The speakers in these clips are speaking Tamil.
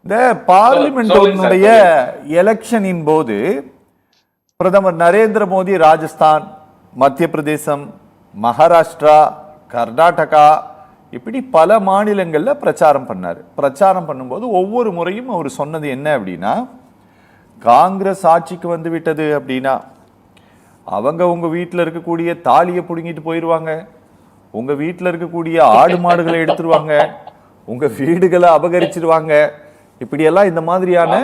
இந்த பார்லிமெண்ட் எலெக்ஷனின் போது பிரதமர் நரேந்திர மோடி ராஜஸ்தான், மத்திய பிரதேசம், மகாராஷ்டிரா, கர்நாடகா இப்படி பல மாநிலங்கள்ல பிரச்சாரம் பண்ணாரு. பிரச்சாரம் பண்ணும்போது ஒவ்வொரு முறையும் அவர் சொன்னது என்ன அப்படின்னா, காங்கிரஸ் ஆட்சிக்கு வந்து விட்டது அப்படின்னா அவங்க உங்க வீட்டில் இருக்கக்கூடிய தாலியை பிடுங்கிட்டு போயிடுவாங்க, உங்க வீட்டில் இருக்கக்கூடிய ஆடு மாடுகளை எடுத்துருவாங்க, உங்க வீடுகளை அபகரிச்சிருவாங்க, இப்படியெல்லாம் இந்த மாதிரியான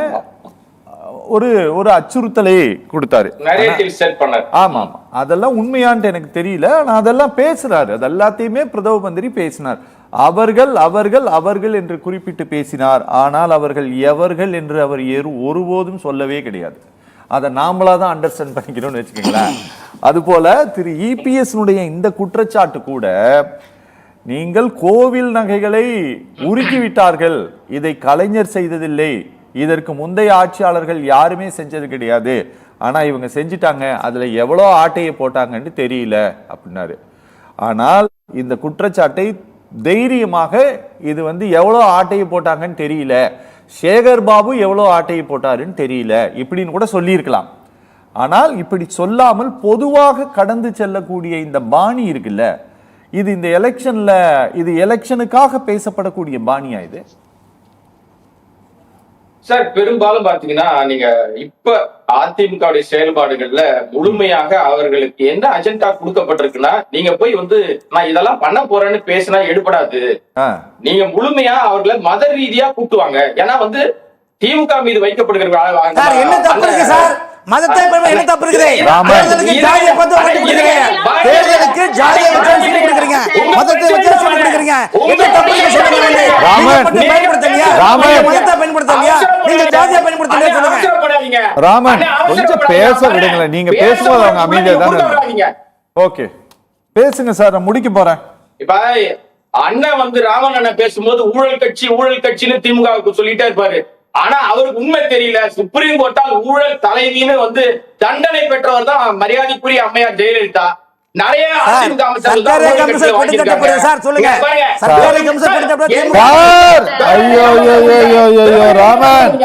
ஒரு ஒரு அச்சுறுத்தலை கொடுத்தாரு. ஆமா, அதெல்லாம் உண்மையான்ட்டு எனக்கு தெரியல. ஆனா அதெல்லாம் பேசுறாரு, அது எல்லாத்தையுமே பிரதம மந்திரி பேசினார். அவர்கள் அவர்கள் அவர்கள் என்று குறிப்பிட்டு பேசினார். ஆனால் அவர்கள் எவர்கள் என்று அவர் ஒருபோதும் சொல்லவே கிடையாது. அதை நாமளாதான் அண்டர்ஸ்டாண்ட் பண்ணிக்கணும்னு வச்சுக்கோங்களேன். அதுபோல திரு இபிஎஸ் இந்த குற்றச்சாட்டு கூட, நீங்கள் கோவில் நகைகளை உருக்கிவிட்டார்கள், இதை கலைஞர் செய்ததில்லை, இதற்கு முந்தைய ஆட்சியாளர்கள் யாருமே செஞ்சது கிடையாது, ஆனா இவங்க செஞ்சிட்டாங்க, அதுல எவ்வளோ ஆட்டையை போட்டாங்கன்னு தெரியல அப்படின்னாரு. ஆனால் இந்த குற்றச்சாட்டை தைரியமாக இது எவ்வளோ ஆட்டையை போட்டாங்கன்னு தெரியல, சேகர் பாபு எவ்வளோ ஆட்டையை போட்டாருன்னு தெரியல இப்படின்னு கூட சொல்லியிருக்கலாம். ஆனால் இப்படி சொல்லாமல் பொதுவாக கடந்து செல்லக்கூடிய இந்த பாணி இருக்குல்ல, இது இந்த எலெக்ஷன்ல இது எலெக்ஷனுக்காக பேசப்படக்கூடிய பாணியா இது? சார், பெரும்பாலும் பாத்தீங்கன்னா நீங்க இப்ப அதிமுக செயல்பாடுகள்ல முழுமையாக அவர்களுக்கு என்ன அஜெண்டா கொடுக்கப்பட்டிருக்குன்னா, நீங்க போய் நான் இதெல்லாம் பண்ண போறேன்னு பேசினா எடுபடாது. நீங்க முழுமையா அவர்களை மத ரீதியா கூட்டுவாங்க. ஏன்னா திமுக மீது வைக்கப்படுகிற என்ன தப்பு இருக்கு சார்? மதத்தை என்ன தப்பு இருக்குது? ஜாதியை பத்தி கொடுக்குறீங்க, தேர்தலுக்கு ஜாதியை வச்சு சொல்லி கொடுக்குறீங்க, மதத்தை வச்சு சொல்லி கொடுக்குறீங்க. என்ன தப்பு இருக்கு சொல்லுங்க. பயன்படுத்தலையா? மதத்தை பயன்படுத்தலையா? நீங்க ஜாதியை பயன்படுத்தலையா சொல்லுங்க. ராமன், கொஞ்சம் பேச விடுங்களேன். நீங்க பேசும்போது அவங்க அமைதியா தானே. ஓகே, பேசுங்க சார், நான் முடிக்க போறேன். இப்ப அண்ணன் ராமன் அண்ணன் பேசும்போது ஊழல் கட்சின்னு திமுகவுக்கு சொல்லிட்டே இருப்பாரு. ஆனா அவருக்கு உண்மை தெரியல. சுப்ரீம் கோர்ட்டால் ஊழல் தலைவின்னு தண்டனை பெற்றவர் தான் மரியாதைக்குரிய அம்மையார் ஜெயலலிதா. நிறைய ராமன்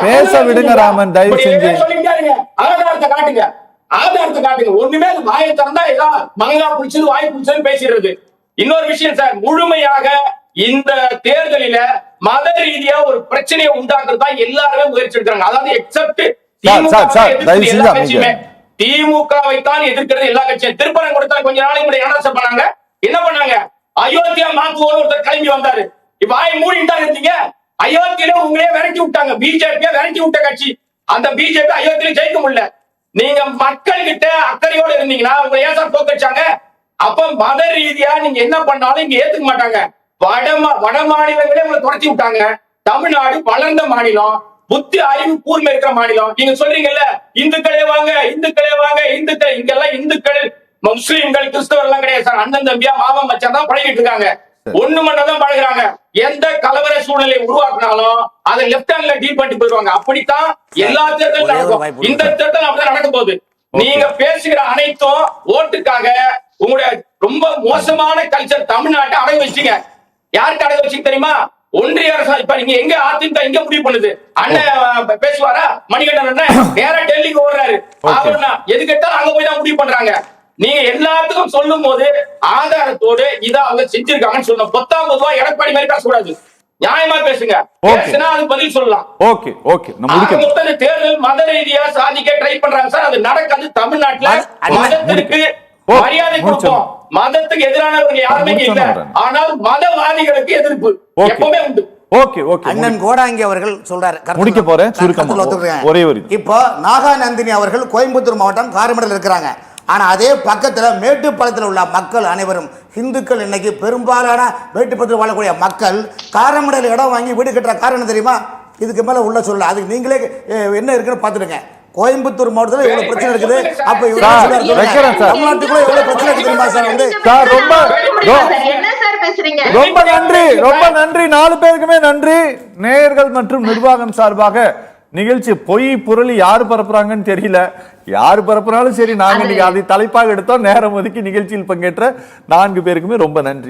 பேச விடுங்க. ராமன், தயவு செஞ்சு ஆதாரத்தை காட்டுங்க, ஆதாரத்தை காட்டுங்க. ஒண்ணுமே வாயை திறந்தா ஏதோ மங்கா புடிச்சது வாய் புடிச்சது பேசிடுறது. இன்னொரு விஷயம் சார், முழுமையாக இந்த தேர்தலில மத ரீதியா ஒரு பிரச்சனையை உண்டாக்குறதா எல்லாருமே முயற்சி எடுக்கிறாங்க. அதாவது எக்ஸப்ட் திமுகவை தான் எதிர்க்கிறது எல்லா கட்சியும். திருப்பரங்குன்றத்தில் கொஞ்ச நாளைக்கு முன்னாடி என்ன பண்ணாங்க? என்ன பண்ணாங்க? அயோத்தியா மாத்துவோம் ஒருத்தர் கிளம்பி வந்தாரு. இப்ப வாய் மூடிட்டா இருந்தீங்க. அயோத்தியில உங்களே விரட்டி விட்டாங்க. பிஜேபியை விரட்டி விட்ட கட்சி. அந்த பிஜேபி அயோத்தியில ஜெயிக்க முடியல. நீங்க மக்கள் கிட்ட அக்கறையோடு இருந்தீங்கன்னா உங்களை ஏன் சார் தோக்கடிச்சாங்க? அப்ப மத ரீதியா நீங்க என்ன பண்ணாலும் இங்க ஏத்துக்க மாட்டாங்க. வட மாநிலங்களே உங்களை துரத்தி விட்டாங்க. தமிழ்நாடு வளர்ந்த மாநிலம், புத்தி அறிவு கூர்மை இருக்கிற மாநிலம். நீங்க சொல்றீங்கல்ல, இந்துக்களே வாங்க, இந்துக்களே வாங்க, இந்துக்கள் இங்கெல்லாம் இந்துக்கள் முஸ்லீம்கள் கிறிஸ்தவர் எல்லாம் கிடையாது சார். அண்ணன் தம்பியா மாமன் மச்சான் தான் பழகிட்டு இருக்காங்க. ஒண்ணு மட்டும் தான் பழகுறாங்க. எந்த கலவர சூழ்நிலை உருவாக்குனாலும் அதை லெப்ட் ஹேண்ட்ல டீல் பண்ணிட்டு போயிருவாங்க. அப்படித்தான் எல்லா தேர்தலும் நடக்கும். இந்த தேர்தல் அப்படிதான் நடக்கும் போது நீங்க பேசுகிற அனைத்தும் ஓட்டுக்காக உங்களுடைய ரொம்ப மோசமான கல்ச்சர் தமிழ்நாட்டை அடகு வச்சீங்க. யாருக்கு அடகு வச்சீங்க தெரியுமா? ஒன்றிய அரசு. இப்ப நீங்க எங்க அதிமுக எங்க முடிவு பண்ணுது? அண்ணன் பேசுவாரா? மணிகண்டன் அண்ணன் நேரா டெல்லிக்கு ஓடுறாரு. எது கேட்டாலும் அங்க போய் தான் முடிவு பண்றாங்க. நீங்க எல்லாத்துக்கும் சொல்லும் போது ஆதாரத்தோடு இதை அவங்க செஞ்சிருக்காங்கன்னு சொல்லணும். 19 ரூபாய் எடப்பாடி மாதிரி பேசக்கூடாது. நியாயமா பேசுங்க. பேசினா அது பதில் சொல்லலாம். ஓகே, ஓகே, நம்ம தேர்தல் மத ரீதியா சாதிக்க ட்ரை பண்றாங்க சார். அது நடக்காது. தமிழ்நாட்டுல மதத்திற்கு மரியாதை கொடுப்போம். மதத்துக்கு எதிரானவர்கள் யாருமே இல்ல. ஆனால் மதவாதிகளுக்கு எதிர்ப்பு எப்பவுமே உண்டு. Okay, okay. அண்ணன் கோடாங்கி அவர்கள் சொல்றாரு, முடிக்க போறேன். ஒரே ஒரு இப்போ நாகாநந்தினி அவர்கள் கோயம்புத்தூர் மாவட்டம் காரமடையில் இருக்கிறாங்க. ஆனா அதே பக்கத்துல மேட்டுப்பாளையத்தில் உள்ள மக்கள் அனைவரும் இந்துக்கள். இன்னைக்கு பெரும்பாலான மேட்டுப்பாளையத்தில் வாழக்கூடிய மக்கள் காரமடையில் இடம் வாங்கி வீடு கட்டுற காரணம் தெரியுமா? இதுக்கு மேல உள்ள சொல்ல, அதுக்கு நீங்களே என்ன இருக்குன்னு பாத்துடுங்க. கோயம்புத்தூர் மாவட்டத்தில் எவ்வளவு பிரச்சனை இருக்குது. அப்ப தமிழ்நாட்டுக்குள்ள எவ்வளவு பிரச்சனை இருக்கு தெரியுமா சார்? ரொம்ப நன்றி, ரொம்ப நன்றி. 4 பேருக்குமே நன்றி. நேயர்கள் மற்றும் நிர்வாகம் சார்பாக நிகழ்ச்சி பொய் புரளி யாரு பரப்புறாங்கன்னு தெரியல. யாரு பரப்புறாலும் சரி, நாங்க அதை தலைப்பாக எடுத்தோம். நேரம் ஒதுக்கி நிகழ்ச்சியில் பங்கேற்ற 4 பேருக்குமே ரொம்ப நன்றி.